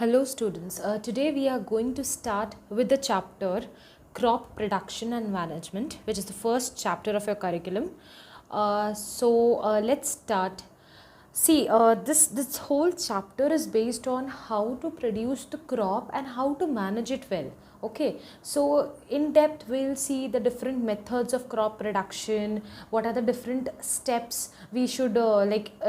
Hello students, today we are going to start with the chapter Crop Production and Management, which is the first chapter of your curriculum. Let's start. See, this whole chapter is based on how to produce the crop and how to manage it well. Okay, so in depth we'll see the different methods of crop production, what are the different steps we should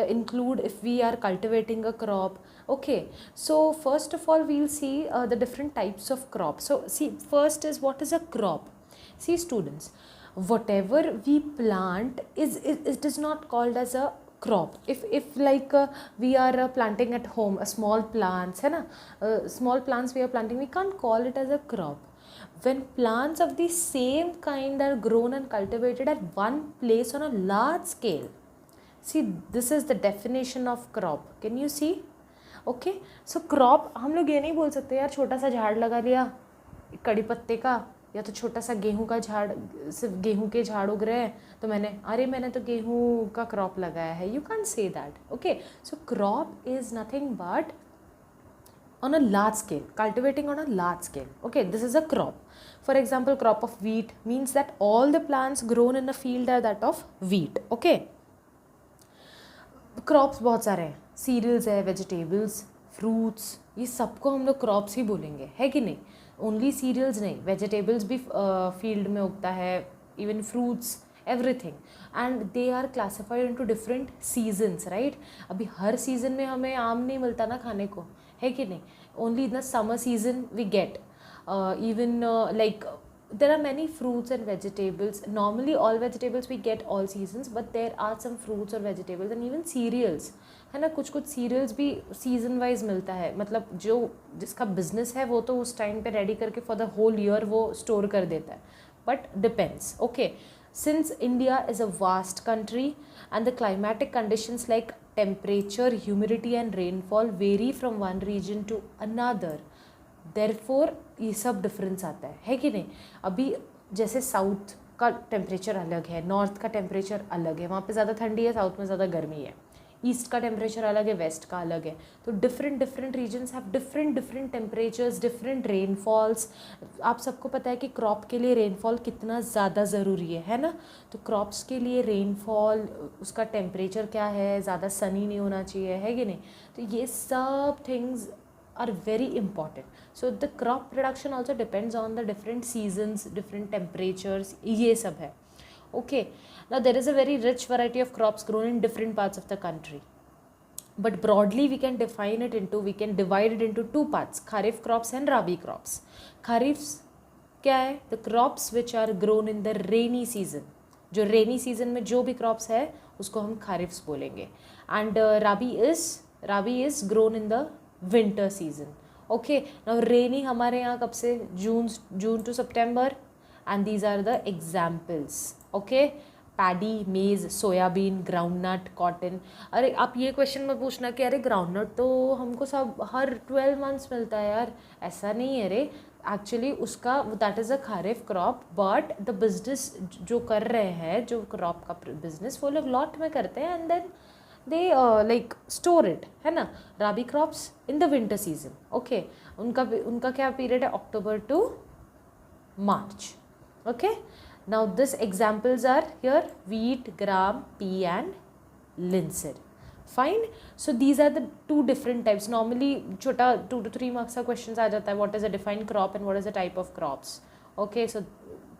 include if we are cultivating a crop. Okay, so first of all we'll see the different types of crops. So see, first is what is a crop. See students, whatever we plant it is not called as a crop. If like we are planting at home a small plants है ना, small plants we are planting, we can't call it as a crop. When plants of the same kind are grown and cultivated at one place on a large scale, see, this is the definition of crop. Can you see? Okay, so crop हम लोग ये नहीं बोल सकते यार छोटा सा झाड़ लगा लिया कड़ी पत्ते का, या तो छोटा सा गेहूं का झाड़, सिर्फ गेहूं के झाड़ उग रहे हैं तो मैंने तो गेहूं का क्रॉप लगाया है. You can say that. Okay, so crop is nothing but on a large scale, cultivating on a large scale. Okay, this is a crop. For example, crop of wheat means that all the plants grown in a field are that of wheat. Okay, crops बहुत सारे हैं, serials है, vegetables, fruits, ये सबको हम लोग crops ही बोलेंगे, है कि नहीं. ओनली सीरियल्स नहीं, वेजिटेबल्स भी फील्ड में उगता है, even fruits, everything. And they are classified into different seasons, right. अभी हर सीजन में हमें आम नहीं मिलता ना खाने को, है कि नहीं. Only in the summer season we get even there are many fruits and vegetables. Normally all vegetables we get all seasons, but there are some fruits or vegetables and even cereals, है ना. कुछ कुछ serials भी season wise मिलता है, मतलब जो जिसका बिजनेस है वो तो उस टाइम पे रेडी करके फॉर द होल ईयर वो स्टोर कर देता है, but depends. Okay, since India is a vast country and the climatic conditions like temperature, humidity and rainfall vary from one region to another, therefore ये सब difference आता है कि नहीं. अभी जैसे साउथ का टेम्परेचर अलग है, नॉर्थ का टेम्परेचर अलग है, वहाँ पे ज़्यादा ठंडी है, साउथ में ज़्यादा गर्मी है. ईस्ट का टेम्परेचर अलग है, वेस्ट का अलग है. तो different regions have different temperatures, different rainfalls. आप सबको पता है कि क्रॉप के लिए रेनफॉल कितना ज़्यादा ज़रूरी है ना. तो क्रॉप्स के लिए रेनफॉल, उसका टेम्परेचर क्या है, ज़्यादा सनी नहीं होना चाहिए, है कि नहीं. तो ये सब things are very important. So the crop production also depends on the different seasons, different temperatures, ये सब है. Okay, now there is a very rich variety of crops grown in different parts of the country, but broadly we can divide it into two parts: kharif crops and rabi crops. Kharif क्या है? The crops which are grown in the rainy season. जो rainy season में जो भी crops है उसको हम खारिफ्स बोलेंगे. And rabi is grown in the winter season. Okay, now rainy हमारे यहाँ कब से? June to September, and these are the examples. Okay, paddy, maize, soybean, groundnut, cotton. अरे आप ये क्वेश्चन मत पूछना कि अरे ग्राउंडनट तो हमको सब हर 12 मंथ्स मिलता है यार, ऐसा नहीं है रे. एक्चुअली उसका that is a kharif crop, but the business जो कर रहे हैं, जो क्रॉप का बिजनेस वो लोग लॉट में करते हैं and then they store it, है ना. Rabi crops in the winter season. Okay, उनका क्या पीरियड है? October to March. Okay, now this examples are here: wheat, gram, pea and linseed. Fine. So these are the two different types. Normally छोटा 2 to 3 marks का question आ जाता है, what is a defined crop and what is the type of crops. Okay, so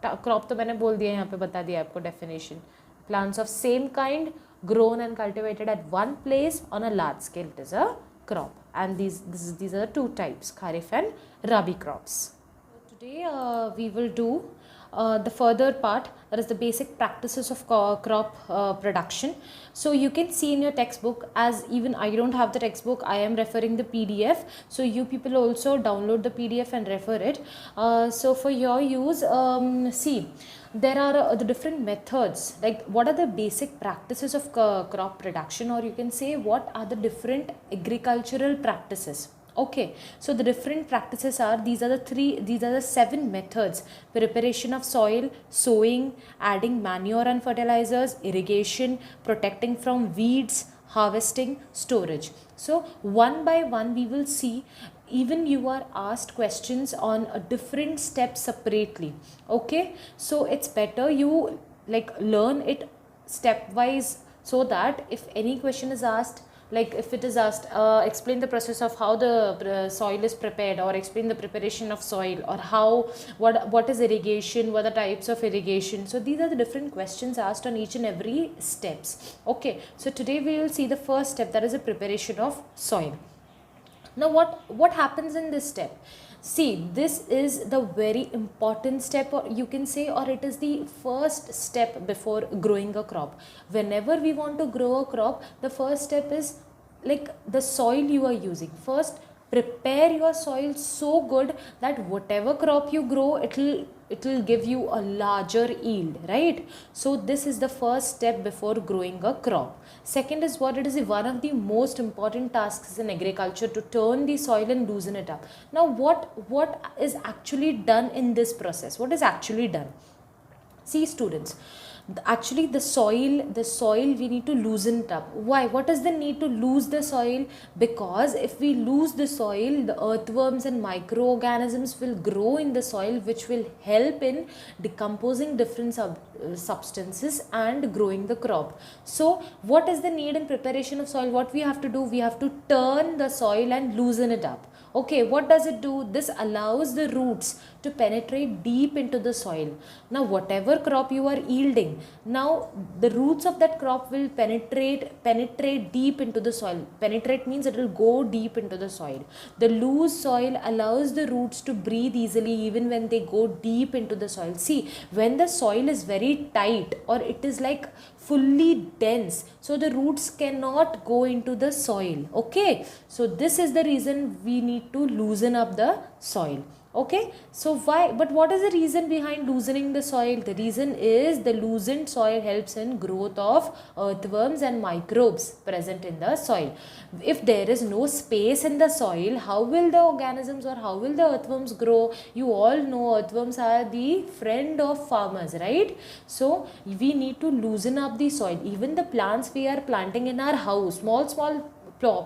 crop तो मैंने बोल दिया, यहाँ पे बता दिया आपको definition: plants of same kind grown and cultivated at one place on a large scale, it is a crop. And these are two types: kharif and rabi crops. Today we will do the further part, that is the basic practices of crop production. So you can see in your textbook, as even I don't have the textbook, I am referring the PDF, so you people also download the PDF and refer it. So for your use, see, there are the different methods, like what are the basic practices of crop production, or you can say what are the different agricultural practices. Okay, so the different practices are, these are the 7 methods: preparation of soil, sowing, adding manure and fertilizers, irrigation, protecting from weeds, harvesting, storage. So one by one we will see even you are asked questions on a different step separately. Okay, so it's better you like learn it stepwise, so that if any question is asked, like if it is asked, explain the process of how the soil is prepared, or explain the preparation of soil, or how, what is irrigation, what are the types of irrigation. So these are the different questions asked on each and every steps. Okay, so today we will see the first step, that is the preparation of soil. Now what happens in this step? See, this is the very important step, or you can say, or it is the first step before growing a crop. Whenever we want to grow a crop, the first step is like the soil you are using. First, prepare your soil so good that whatever crop you grow, it will give you a larger yield, right? So this is the first step before growing a crop. Second is what? It is one of the most important tasks in agriculture, to turn the soil and loosen it up. Now what is actually done in this process? What is actually done? See students, actually the soil we need to loosen it up. Why? What is the need to lose the soil? Because if we lose the soil, the earthworms and microorganisms will grow in the soil, which will help in decomposing different substances and growing the crop. So what is the need in preparation of soil? What we have to do? We have to turn the soil and loosen it up. Okay, what does it do? This allows the roots to penetrate deep into the soil. Now whatever crop you are yielding, now the roots of that crop will penetrate deep into the soil. Penetrate means it will go deep into the soil. The loose soil allows the roots to breathe easily even when they go deep into the soil. See, when the soil is very tight, or it is like fully dense, so the roots cannot go into the soil. Okay, so this is the reason we need to loosen up the soil. Okay, so why? But what is the reason behind loosening the soil? The reason is the loosened soil helps in growth of earthworms and microbes present in the soil. If there is no space in the soil, how will the organisms or how will the earthworms grow? You all know earthworms are the friend of farmers, right? So we need to loosen up the soil. Even the plants we are planting in our house, small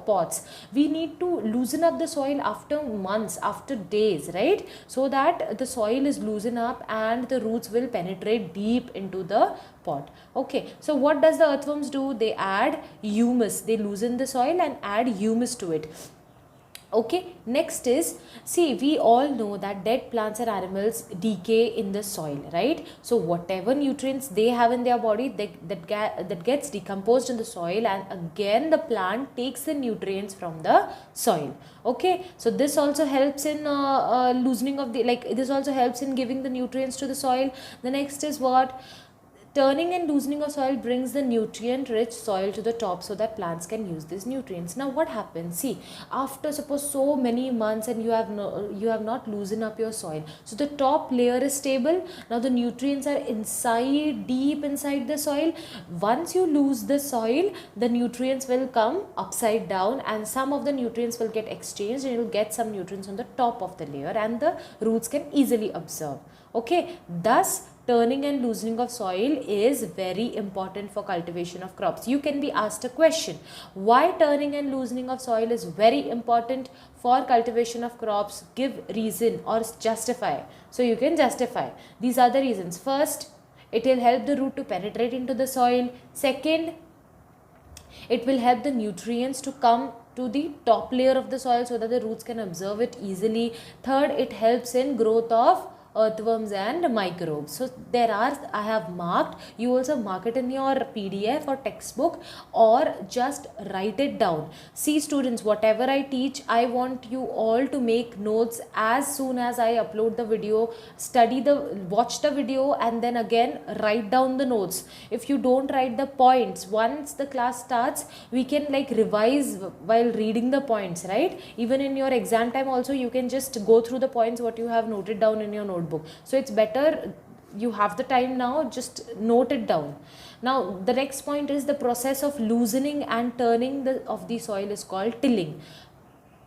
pots, we need to loosen up the soil after months, after days, right? So that the soil is loosened up and the roots will penetrate deep into the pot. Okay, so what does the earthworms do? They add humus. They loosen the soil and add humus to it. Okay, next is, see, we all know that dead plants and animals decay in the soil, right? So whatever nutrients they have in their body, that gets decomposed in the soil, and again the plant takes the nutrients from the soil. Okay, so this also helps in loosening of the, like this also helps in giving the nutrients to the soil. The next is what? Turning and loosening of soil brings the nutrient rich soil to the top, so that plants can use these nutrients. Now what happens? See, after suppose so many months and you have not loosened up your soil, so the top layer is stable. Now the nutrients are inside, deep inside the soil. Once you lose the soil, the nutrients will come upside down, and some of the nutrients will get exchanged, and you will get some nutrients on the top of the layer, and the roots can easily absorb. Okay, thus turning and loosening of soil is very important for cultivation of crops. You can be asked a question, why turning and loosening of soil is very important for cultivation of crops? Give reason or justify. So you can justify. These are the reasons. First, it will help the root to penetrate into the soil. Second, it will help the nutrients to come to the top layer of the soil so that the roots can absorb it easily. Third, it helps in growth of earthworms and microbes. So there are, I have marked, you also mark it in your PDF or textbook, or just write it down. See students, whatever I teach, I want you all to make notes as soon as I upload the video. Watch the video and then again write down the notes. If you don't write the points, once the class starts, we can like revise while reading the points, right? Even in your exam time also, you can just go through the points what you have noted down in your notebook. So it's better, you have the time now, just note it down. Now the next point is the process of loosening and turning of the soil is called tilling.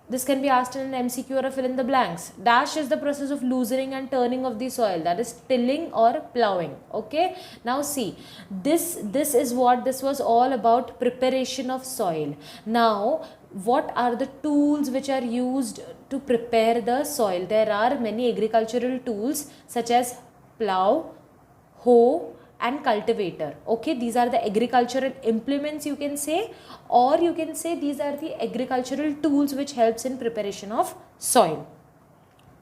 This can be asked in an MCQ or a fill in the blanks. Dash is the process of loosening and turning of the soil, that is tilling or ploughing. Okay, now see, this is what this was all about, preparation of soil. Now what are the tools which are used to prepare the soil? There are many agricultural tools such as plow, hoe and cultivator. Okay, these are the agricultural implements you can say, or you can say these are the agricultural tools which helps in preparation of soil.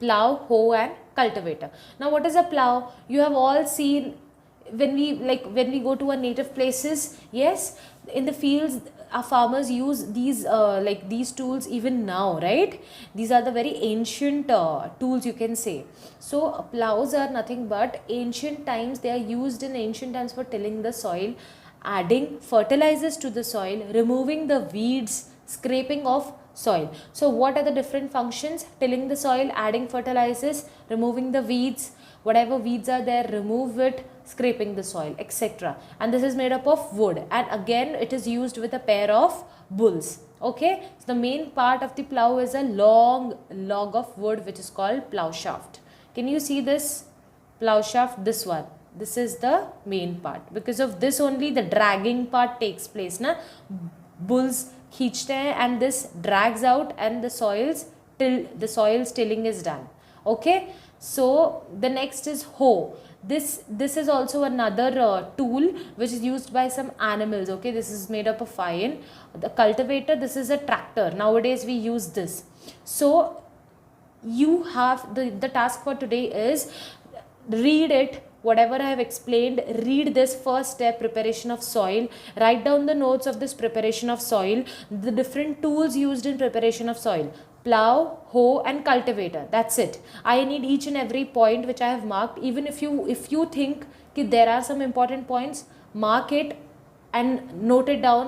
Plow, hoe and cultivator. Now what is a plow? You have all seen when we go to our native places, yes, in the fields our farmers use these these tools even now, right? These are the very ancient tools you can say. So plows are nothing but ancient times, they are used in ancient times for tilling the soil, adding fertilizers to the soil, removing the weeds, scraping off soil. So what are the different functions? Tilling the soil, adding fertilizers, removing the weeds, whatever weeds are there, remove it, scraping the soil, etc. And this is made up of wood, and again it is used with a pair of bulls. Okay, so the main part of the plow is a long log of wood which is called plow shaft. Can you see this plow shaft? This one, this is the main part. Because of this only the dragging part takes place na, bulls खींचते हैं and this drags out and the soil's tilling is done. Okay, so the next is hoe. This is also another tool which is used by some animals. Okay, this is made up of iron. The cultivator, this is a tractor. Nowadays we use this. So you have the task for today is read it, whatever I have explained, read this first step, preparation of soil, write down the notes of this preparation of soil, the different tools used in preparation of soil, plow, hoe and cultivator. That's it. I need each and every point which I have marked. Even if you think that there are some important points, mark it and note it down.